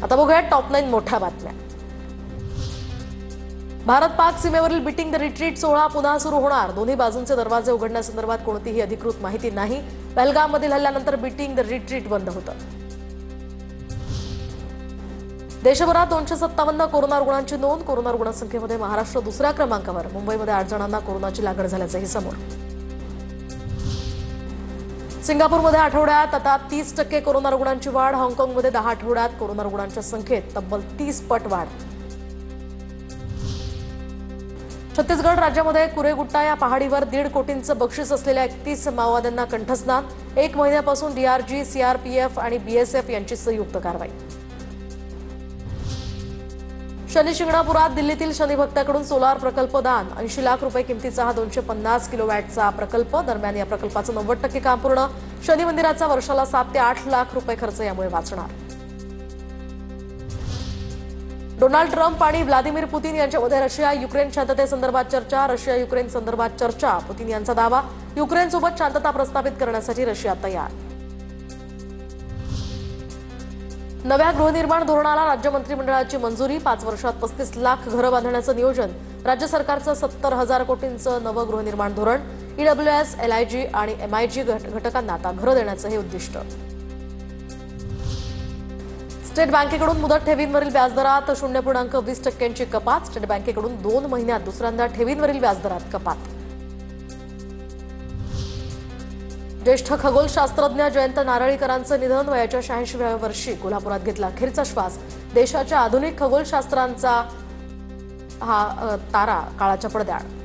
आता बघूया टॉप 9 मोठ्या बातम्या। भारत पाक सीमेवरील बीटिंग द रिट्रीट सोहळा पुन्हा सुरू होणार। दोन्ही बाजूंचे दरवाजे उघडण्यासंदर्भात कोणतीही अधिकृत माहिती नाही। पहलगाममधील हल्ल्यानंतर बीटिंग द रिट्रीट बंद होतं। देशभरात 257 कोरोना रुग्णांची नोंद। कोरोना रुग्णसंख्येमध्ये महाराष्ट्र दुसऱ्या क्रमांकावर। मुंबईमध्ये 8 जणांना कोरोनाची लागण झाल्याचंही समोर। सिंगापूरमध्ये आठवड्यात आता 30% कोरोना रुग्णांची वाढ। हाँगकाँगमध्ये 10 आठवड्यात कोरोना रुग्णांच्या संख्येत तब्बल 30 पट वाढ। छत्तीसगड राज्यामध्ये कुरेगुट्टा या पहाडीवर 1.5 कोटींचं बक्षीस असलेल्या 31 माओवाद्यांना कंठस्नान। 1 महिन्यापासून डीआरजी, सीआरपीएफ आणि बीएसएफ यांची संयुक्त कारवाई। शनी शिंगणापुरात दिल्लीतील शनी भक्ताकडून सोलार प्रकल्प दान। 80 लाख रुपये किमतीचा हा 250 किलोवॅटचा प्रकल्प। दरम्यान या प्रकल्पाचं 90% काम पूर्ण। शनी मंदिराचा वर्षाला 7 ते 8 लाख रुपये खर्च यामुळे वाचणार। डोनाल्ड ट्रम्प आणि व्लादिमीर पुतीन यांच्यामध्ये रशिया युक्रेन शांततेसंदर्भात चर्चा। रशिया युक्रेन संदर्भात चर्चा। पुतीन यांचा दावा, युक्रेनसोबत शांतता प्रस्थापित करण्यासाठी रशिया तयार। नव्या गृहनिर्माण धोरणाला राज्य मंत्रिमंडळाची मंजुरी। 5 वर्षात 35 लाख घरं बांधण्याचं नियोजन। राज्य सरकारचं 70,000 कोटींचं नवं गृहनिर्माण धोरण। ईडब्ल्यूएस, एलआयजी आणि एमआयजी घटकांना आता घरं देण्याचं हे उद्दिष्ट। स्टेट बँकेकडून मुदत ठेवींवरील व्याजदरात 0.20% कपात। स्टेट बँकेकडून 2 महिन्यात दुसऱ्यांदा ठेवींवरील व्याजदरात कपात। ज्येष्ठ खगोलशास्त्रज्ञ जयंत नारळीकरांचं निधन। वयाच्या 86व्या वर्षी कोल्हापुरात घेतला अखेरचा श्वास। देशाच्या आधुनिक खगोलशास्त्रांचा हा तारा काळाच्या पडद्याआड।